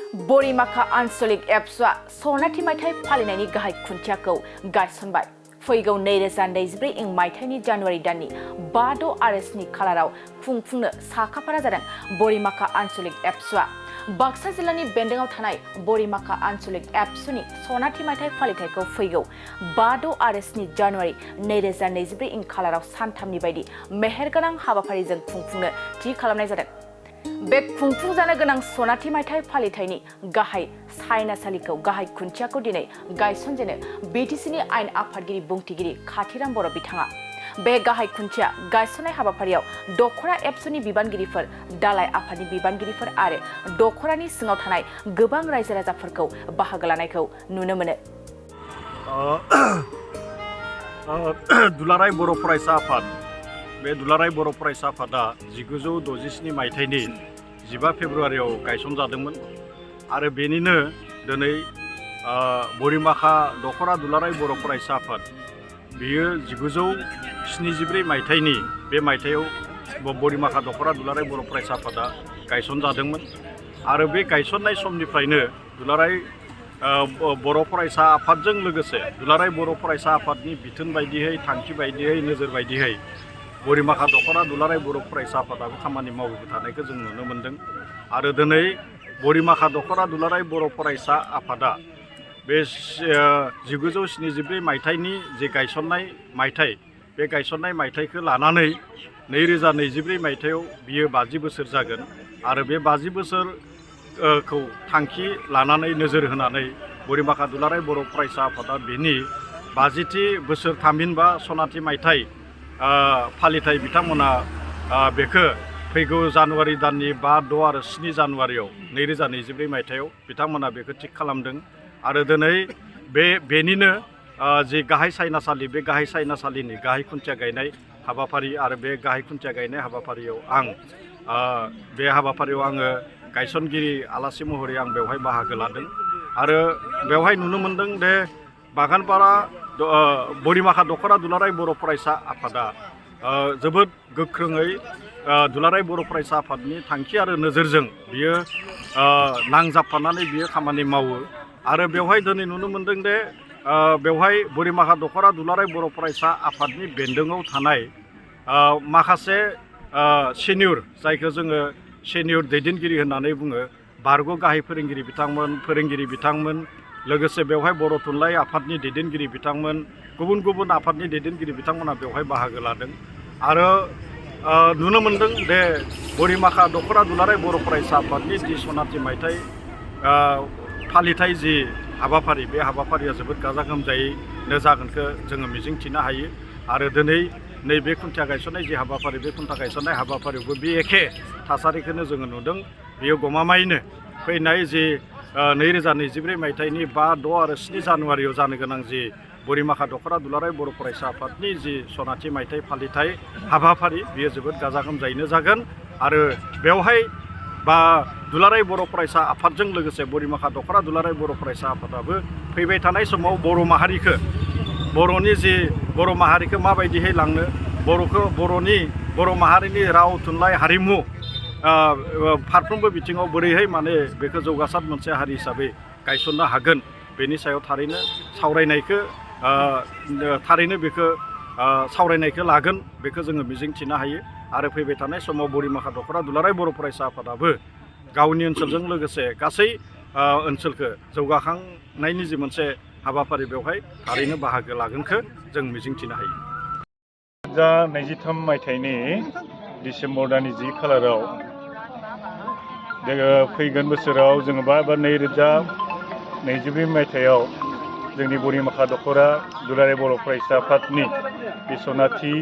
बरिमाखा आनसलिक एप्सआ सनाथि मायथाइ फालिनायनि गाहाय खुन्थियाखौ गायसनबाय। फैगौ 2024 इं मायथाइनि जानुवारि दाननि 5, 6 आरो 7 खालाराव खुंफुंनो साखाफारा जादों। बरिमाखा आनसलिक एप्सआ बाक्सा जिल्लानि बेन्दोंआव थानाय बरिमाखा आनसलिक एप्सनि सनाथि मायथाइ फालिथायखौ फैगौ 5, 6 आरो 7 जानुवारि 2024 इं खालाराव सानथामनि बायदि मेहेरगोनां हाबाफारिजों खुंफुंनो थि खालामनाय जादों। बे खुंफुंजानो गोनां सनाथि मायथाइ फालिथायनि गाहाय सायनासालिखौ गाहाय खुन्थियाखौ दिनै गायसनजेनो बिटिसिनि आयेन आफादगिरि बुंथिगिरि खाथिराम बर' बिथाङा। बे गाहाय खुन्थिया गायसननाय हाबाफारियाव दखरा एप्सनि बिबानगिरिफोर, दालाय आफादनि बिबानगिरिफोर आरो दखरानि सिङाव थानाय गोबां रायजो राजाफोरखौ बाहागो लानायखौ नुनो मोनो। दुलाराय बर' फरायसा आफाद बे दुलाराय बर' फरायसा आफादा 1967 मायथाइनि 15 फेब्रुवारियाव गायसनजादोंमोन आरो बेनिनो दिनै बरिमाखा दखरा दुलाराय बर' फरायसा आफाद बेयो 1974 मायथाइनि बे मायथाइयाव बरिमाखा दखरा दुलाराय बर' फरायसा आफादा गायसनजादोंमोन आरो बे गायसननाय समनिफ्रायनो दुलाराय बर' फरायसा आफादजों लोगोसे दुलाराय बर' फरायसा आफादनि बिथोन बायदियै, थांखि बायदियै, नोजोर बायदियै बरिमाखा दखरा दुलाराय बर' फरायसा आफादाबो खामानि मावबोबाय थानायखौ जों नुनो मोन्दों आरो दिनै बरिमाखा दखरा दुलाराय बर' फरायसा आफादा बे 1974 मायथाइनि जे गायसननाय मायथाइ बे गायसननाय मायथाइखौ लानानै 2024 मायथाइयाव बियो 50 बोसोर जागोन आरो बे 50 बोसोरखौ थांखि लानानै नोजोर होनानै बरिमाखा दुलाराय बर' फरायसा आफादा बेनि 50थि बोसोर थामहिनबा सनाथि मायथाइ फालिथाय बिथांमोना बेखौ फैगौ जानुवारि दाननि 5, 6 आरो 7 जानुवारियाव 2024 मायथाइयाव बिथांमोना बेखौ थिग खालामदों आरो दिनै बेनिनो जि गाहाय सायनासालि बे गाहाय सायनासालिनि गाहाय खुन्थिया गायनाय हाबाफारि आरो बे गाहाय खुन्थिया गायनाय हाबाफारियाव बे हाबाफारियाव आङो गायसनगिरि आलासि महरै आं बेवहाय बाहागो लादों आरो बेवहाय नुनो मोन्दों दे बागानपारा बरिमाखा दखरा दुलाराय बर' फरायसा आफादा जोबोद गोख्रोङै दुलाराय बर' फरायसा आफादनि थांखि आरो नोजोरजों बियो नांजाबफानानै बियो खामानि मावो आरो बेवहाय दिनै नुनो मोन्दों दे बेवहाय बरिमाखा दखरा दुलाराय बर' फरायसा आफादनि बेन्दोङाव थानाय माखासे सिनियर जायखौ जोङो सिनियर दैदेनगिरि होननानै बुङो, बारग' गाहाय फोरोंगिरि बिथांमोन लोगोसे बेवहाय बर' थुनलाइ आफादनि दैदेनगिरि बिथांमोन, गुबुन गुबुन आफादनि दैदेनगिरि बिथांमोना बेवहाय बाहागो लादों आरो नुनो मोन्दों दे बरिमाखा दखरा दुलाराय बर' फरायसा आफादनि जि सनाथि मायथाइ फालिथाय जि हाबाफारि बे हाबाफारिया जोबोद गाजा गोमजायैनो जागोनखौ जोङो मिजिंथिनो हायो आरो दिनै नैबे खुन्थिया गायसननाय जि हाबाफारि बे खुन्थिया गायसननाय हाबाफारियावबो बे एखे थासारिखौनो जोङो नुदों। बेयो गमामायैनो फैनाय जि 2024 मायथाइनि 5, 6 आरो 7 जानुवारियाव जानो गोनां जि बरिमाखा दखरा दुलाराय बर' फरायसा आफादनि जि सनाथि मायथाइ फालिथाय हाबाफारि बेयो जोबोद गाजा गोमजायैनो जागोन आरो बेवहाय दुलाराय बर' फरायसा आफादजों लोगोसे बरिमाखा दखरा दुलाराय बर' फरायसा आफादाबो फैबाय थानाय समाव बर' माहारिखौ माबायदिहाय लांनो, बर' माहारिनि राव, थुनलाइ, हारिमु फारफ्रोमबो बिथिङाव बोरैहाय माने बेखौ जौगासार मोनसे हारि हिसाबै गायसननो हागोन बेनि सायाव थारैनो सावरायनायखौ लागोन बेखौ जोङो मिजिंथिनो हायो आरो फैबाय थानाय समाव बरिमाखा दखरा दुलाराय बर' फरायसा आफादाबो गावनि ओनसोलजों लोगोसे गासै ओनसोलखौ जौगाखांनायनि जि मोनसे हाबाफारि बेवहाय थारैनो बाहागो लागोनखौ जों मिजिंथिनो हायो। 2023 मायथाइनि डिसेम्बर दाननि 10 खालाराव फैगोन बोसोराव जोङो 2024 मायथाइयाव जोंनि बरिमाखा दखरा दुलाराय बर' फरायसा आफादनि बे सनाथि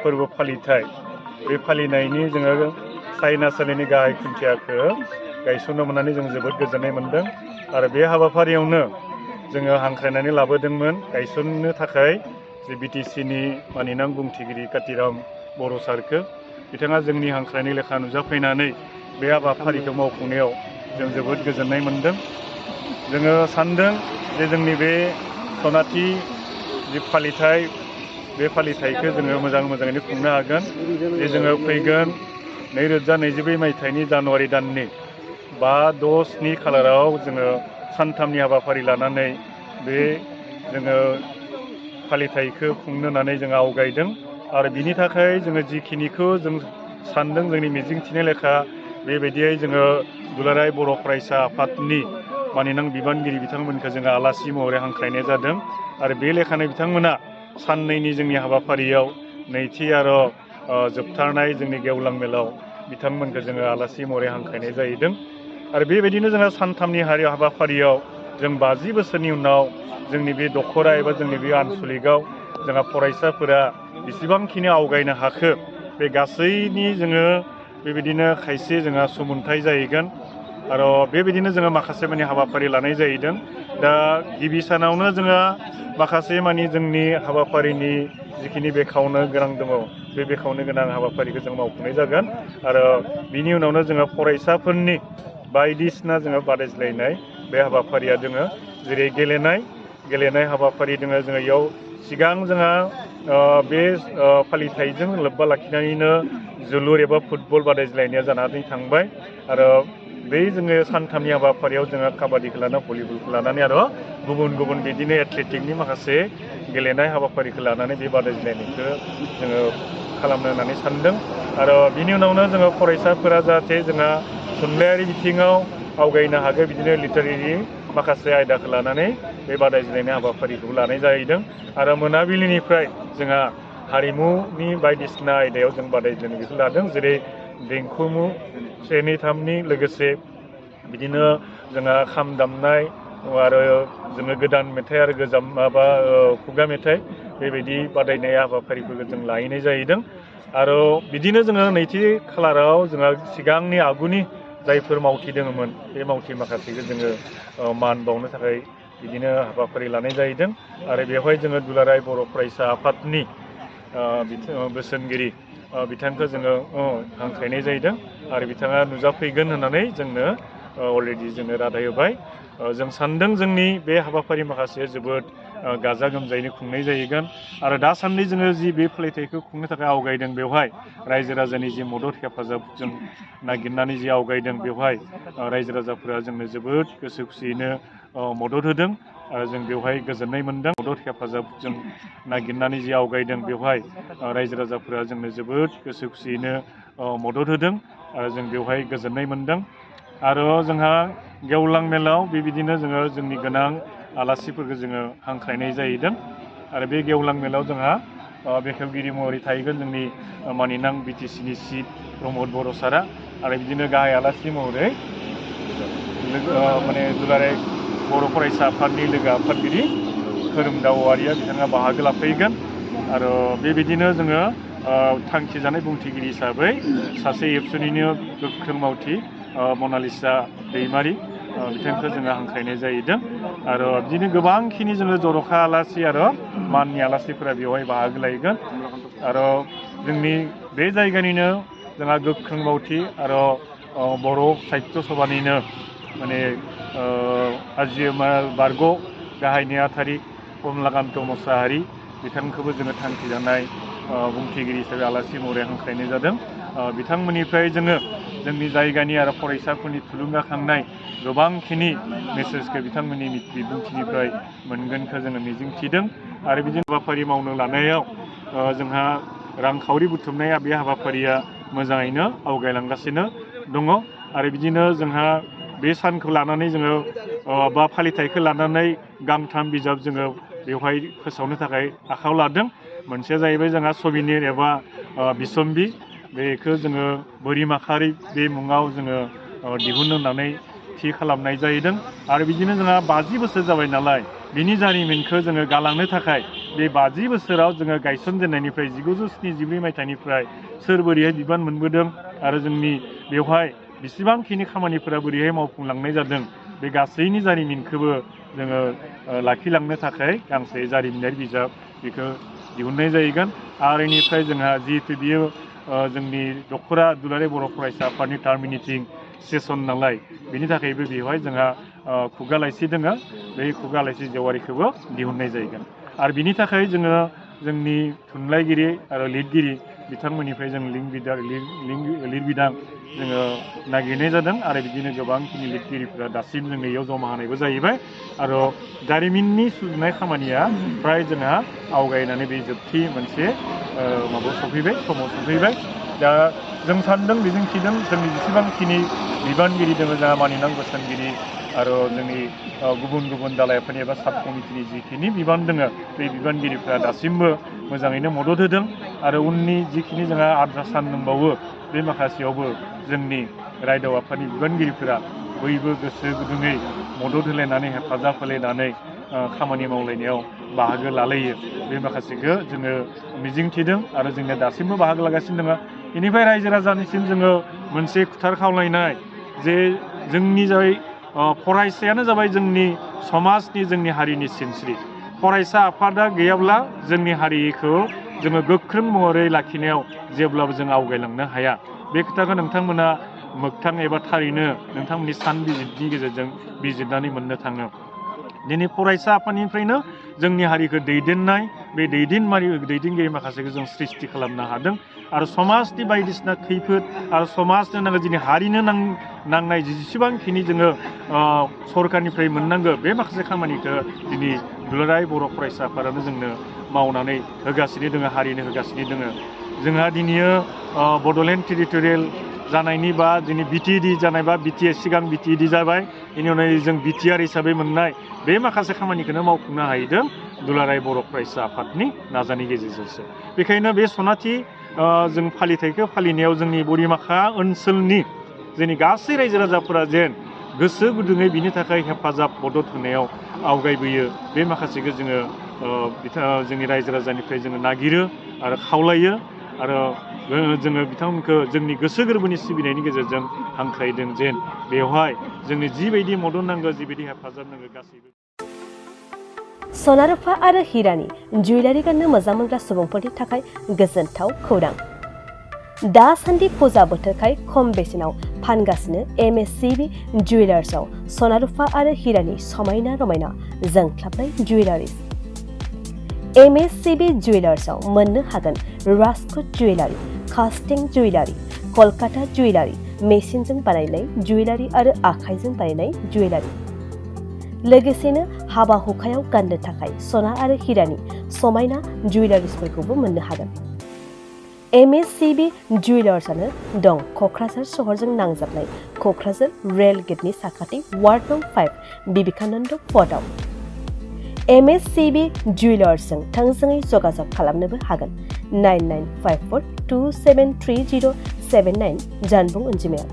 फोरबो फालिथाय बे फालिनायनि जोङो सायनासालिनि गाहाय खुन्थियाखौ गायसननो मोननानै जों जोबोद गोजोननाय मोन्दों आरो बे हाबाफारियावनो जोङो हांख्रायनानै लाबोदोंमोन गायसननो थाखाय जे बिटिसिनि मानिनां बुंथिगिरि खाथिराम बर' सारखौ। बिथाङा जोंनि हांख्रायनाय लेखा नुजाफैनानै बे हाबाफारिखौ मावफुंनायाव जों जोबोद गोजोननाय मोन्दों। जोङो सान्दों जे जोंनि बे सनाथि जि फालिथाय बे फालिथायखौ जोङो मोजाङैनो खुंनो हागोन। जे जोङो फैगोन 2024 मायथाइनि जानुवारि दाननि 5-6-7 खालाराव जोङो सानथामनि हाबाफारि लानानै बे जोङो फालिथायखौ खुंनो होननानै जोङो आवगायदों आरो बिनि थाखाय जोङो जिखिनिखौ जों सानदों जोंनि मिजिंथिनाय लेखा बेबायदियै जोङो दुलाराय बर' फरायसा आफादनि मानिनां बिबानगिरि बिथांमोनखौ जोङो आलासि महरै हांख्रायनाय जादों आरो बे लेखानो बिथांमोना साननैनि जोंनि हाबाफारियाव नैथि आरो जोबथारनाय जोंनि गेवलां मेलाव बिथांमोनखौ जोङो आलासि महरै हांख्रायनाय जाहैदों आरो बेबायदिनो जोङो सानथामनि हाबाफारियाव जों 50 बोसोरनि उनाव जोंनि बे दख'रा एबा जोंनि बे आनसलिकआव जोंहा फरायसाफोरा बेसेबांखिनि आवगायनो हाखो बे गासैनि जोङो बेबायदिनो खायसे जोंहा सुमोनथाइ जाहैगोन आरो बेबायदिनो जोङो माखासे माने हाबाफारि लानाय जाहैदों दा गिबि सानावनो जोङो माखासे मानि जोंनि हाबाफारिनि जिखिनि बेखावनो गोनां दङ बे बेखावनो गोनां हाबाफारिखौ जों मावफुंनाय जागोन आरो बिनि उनावनो जोङो फरायसाफोरनि बायदिसिना जोङो बादायज्लायनाय बे हाबाफारिया जोङो जेरै गेलेनाय हाबाफारि दङ जोङो इयाव सिगां जोंहा बे फालिथायजों लोब्बा लाखिनानैनो जोलुर एबा फुटबल बादायज्लायनाया जानानै थांबाय आरो बै जोङो सानथामनि हाबाफारियाव जोङो काबादिखौ लानानै भलिबलखौ लानानै आरो गुबुन बिदिनो एथलेटिकनि माखासे गेलेनाय हाबाफारिखौ लानानै बे बादायज्लायनायखौ जोङो खालामनो होननानै सानदों आरो बिनि उनावनो जोङो फरायसाफोरा जाहाथे जोंहा थुनलाइयारि बिथिङाव आवगायनो हागोन बिदिनो लिटारेरि माखासे आयदाखौ लानानै बे बादायज्लायनाय हाबाफारिखौ लानाय जाहैदों आरो मोनाबिलिनिफ्राय जोंहा हारिमुनि बायदिसिना आयदायाव जों बादायज्लायनाय बेखौ लादों जेरै देंखोमु 1-2-3नि लोगोसे बिदिनो जोंहा खाम दामनाय आरो जोङो गोदान मेथाइ आरो गोजाम खुगा मेथाइ बेबायदि बादायनाय हाबाफारिफोरखौ जों लाहैनाय जाहैदों आरो बिदिनो जोङो नैथि खालाराव जोंहा सिगांनि आगुनि जायफोर मावथि दङमोन बे मावथि माखासेखौ जोङो मान बावनो थाखाय बिदिनो हाबाफारि लानाय जाहैदों आरो बेवहाय जोङो दुलाराय बर' फरायसा आफादनि बोसोनगिरि बिथांखौ जोङो हांख्रायनाय जाहैदों आरो बिथाङा नुजाफैगोन होननानै जोंनो अलरेडि जोंनो रादाय होबाय जों सानदों जोंनि बे हाबाफारि माखासे जोबोद गाजा गोमजायैनो खुंनाय जाहैगोन आरो दासान्दि जोङो जि बे फालिथायखौ खुंनो थाखाय आवगायदों बेवहाय रायजो राजानि जि मदद हेफाजाब जों नागिरनानै जि आवगायदों बेवहाय रायजो राजाफोरा जोंनो जोबोद गोसो खुसियैनो मदद होदों आरो जों बेवहाय गोजोननाय मोनदों मदद हेफाजाब जों नागिरनानै जि आवगायदों बेवहाय रायजो राजाफोरा जोंनो जोबोद गोसो खुसियैनो मदद होदों आरो जों बेवहाय गोजोननाय मोनदों आरो जोंहा गेवलां मेलाव बेबायदिनो जोङो जोंनि गोनां आलासिफोरखौ जोङो हांख्रायनाय जाहैदों आरो बे गेवलां मेलाव जोंहा बेखेवगिरि महरै थाहैगोन जोंनि मानिनां BTCनि चिफ प्रमद बर' सारा आरो बिदिनो गाहाय आलासि महरै माने दुलाराय बर' फरायसा आफादनि लोगो आफादगिरि खोरोमदाव औवारिया बिथाङा बाहागो लाफैगोन आरो बेबायदिनो जोङो थांखि जानाय बुंथिगिरि हिसाबै सासे एबसुनिनो गोख्रों मावथि मनालिसा दैमारि बिथांखौ जोङो हांख्रायनाय जाहैदों आरो बिदिनो गोबांखिनि जोङो जर'खा आलासि आरो माननि आलासिफोरा बेवहाय बाहागो लाहैगोन आरो जोंनि बे जायगानिनो जोंहा गोख्रों मावथि आरो बर' साहित्य सभानिनो माने बारग' गाहाय नेहाथारि कमलाकान्त मोसाहारि बिथांखौबो जोङो थांखि जानाय बुंथिगिरि हिसाबै आलासि महरै हांख्रायनाय जादों बिथांमोननिफ्राय जोङो जोंनि जायगानि आरो फरायसाफोरनि थुलुंगाखांनाय गोबांखिनि मेसेजखौ बिथांमोननि बिबुंथिनिफ्राय मोनगोनखौ जोङो मिजिंथिदों आरो बिदिनो हाबाफारि मावनो लानायाव जोंहा रांखावरि बुथुमनाया बे हाबाफारिया मोजाङैनो आवगायलांगासिनो दङ आरो बिदिनो जोंहा बे सानखौ लानानै जोङो बा फालिथायखौ लानानै गांथाम बिजाब जोङो बेवहाय फोसावनो थाखाय आखायाव लादों मोनसेया जाहैबाय जोंहा सबिनेर एबा बिसम्बि बेखौ जोङो बोरि माखारि बे मुङाव जोङो दिहुननो होननानै थि खालामनाय जाहैदों आरो बिदिनो जोंहा 50 बोसोर जाबाय नालाय बिनि जारिमिनखौ जोङो गालांनो थाखाय बे 50 बोसोराव जोङो गायसनजेननायनिफ्राय 1977 मायथाइनिफ्राय सोर बोरैहाय बिबान मोनबोदों आरो जोंनि बेवहाय बेसेबांखिनि खामानिफोरा बोरैहाय मावफुंलांनाय जादों बे गासैनि जारिमिनखौबो जोङो लाखिलांनो थाखाय गांसे जारिमिनारि बिजाब बेखौ दिहुननाय जाहैगोन आरो बेनिफ्राय जोंहा जिहेतु बियो जोंनि दख'रा दुलाराय बर' फरायसा आफादनि टार्मिनेटिं सेसन नालाय बेनि थाखायबो बेवहाय जोंहा खुगा लाइसि दङ बे खुगा लाइसि जेवारिखौबो दिहुननाय जाहैगोन आरो बिनि थाखाय जोङो जोंनि थुनलाइगिरि आरो लिरगिरि बिथांमोननिफ्राय जों लिरबिदां जोङो नागिरनाय जादों आरो बिदिनो गोबांखिनि लिरगिरिफोरा दासिम जोंनि इयाव जमा होनायबो जाहैबाय आरो जारिमिननि सुजुनाय खामानिया फ्राय जोंहा आवगायनानै बे जोबथि मोनसे माबायाव सफैबाय समाव सफैबाय दा जों सानदों मिजिंथिदों जोंनि जेसेबांखिनि बिबानगिरि दङ जोंहा मानिनां बोसोनगिरि आरो जोंनि गुबुन गुबुन दालायफोरनि एबा साब कमिटिनि जिखिनि बिबान दङ बे बिबानगिरिफ्रा दासिमबो मोजाङैनो मदद होदों आरो उननि जिखिनि जोंहा आद्रा सान दंबावो बे माखासेयावबो जोंनि रायजो आफादनि बिबानगिरिफोरा बयबो गोसो गुदुङै मदद होलायनानै हेफाजाब होलायनानै खामानि मावलायनायाव बाहागो लालायो बे माखासेखौ जोङो मिजिंथिदों आरो जोंनिया दासिमबो बाहागो लागासिनो दङ बेनिफ्राय रायजो राजानिसिम जोङो मोनसे खुथार खावलायनाय जे जोंनि जाय फरायसायानो जाबाय जोंनि समाजनि जोंनि हारिनि सिनस्रि फरायसा आफादा गैयाब्ला जोंनि हारिखौ जोङो गोख्रों महरै लाखिनायाव जेब्लाबो जों आवगायलांनो हाया बे खोथाखौ नोंथांमोना मोगथां एबा थारैनो नोंथांमोननि सानबिजिरनि गेजेरजों बिजिरनानै मोननो थाङो दिनै फरायसा आफादनिफ्रायनो जोंनि हारिखौ दैदेननाय बे दैदेनगिरि माखासेखौ जों सृष्टि खालामनो हादों आरो समाजनि बायदिसिना खैफोद आरो समाजनो नांगौ जोंनि हारिनो नांनाय जेसेबांखिनि जोङो सरकारनिफ्राय मोननांगौ बे माखासे खामानिखौ दिनै दुलाराय बर' फरायसा आफादानो जोंनो मावनानै होगासिनो दङ हारिनो होगासिनो दङ जोंहा दिनैयो बड'लेण्ड टेरिटरियेल जानायनि बा दिनै बिटिएडि जानाय बा सिगां बिटिएडि जाबाय बेनि उनाव जों बिटिआर हिसाबै मोननाय बे माखासे खामानिखौनो मावफुंनो हाहैदों दुलाराय बर' फरायसा आफादनि नाजानायनि गेजेरजोंसो बेखायनो बे सनाथि जों फालिथायखौ फालिनायाव जोंनि बरिमाखा ओनसोलनि जोंनि गासै रायजो राजाफोरा जेन गोसो गुदुङै बिनि थाखाय हेफाजाब मदद होनायाव आवगायबोयो बे माखासेखौ जोङो जोंनि रायजो राजानिफ्राय जोङो नागिरो आरो खावलायो आरो जोङो बिथांमोनखौ जोंनि गोसो गोरबोनि सिबिनायनि गेजेरजों हांख्रायदों जेन बेवहाय जोंनो जिबायदि मदद नांगौ जिबायदि हेफाजाब नांगौ गासैबो सना रुफा आरो हिरानि जुवेलारि गाननो मोजां मोनग्रा सुबुंफोरनि थाखाय गोजोनथाव खौरां दासान्दि फुजा बोथोरखाय खम बेसेनाव फानगासिनो एमएससिबि जुवेलार्सआव सना रुफा आरो हिरानि समायना रमायना जोंख्लाबनाय जुवेलारिज एमएससिबि जुवेलार्सआव मोननो हागोन राजकोट जुवेलारि कास्टिं जुवेलारि कलकाता जुवेलारि मेसिनजों बानायनाय जुवेलारि आरो आखाइजों बानायनाय जुवेलारि लोगोसेनो हाबा हुखायाव गाननो थाखाय सना आरो हिरानि समायना जुवेलारिसफोरखौबो मोननो हागोन एमएससिबि जुवेलार्सआनो दं क'क्राझार सहरजों नांजाबनाय क'क्राझार रेल गेटनि साखाथि वार्ड नं 5 बिबेकानन्द फर्टआव एमएससिबि जुवेलार्सजों थोंजोङै जगाजग खालामनोबो हागोन 9954273079 जानबुं अनजिमायाव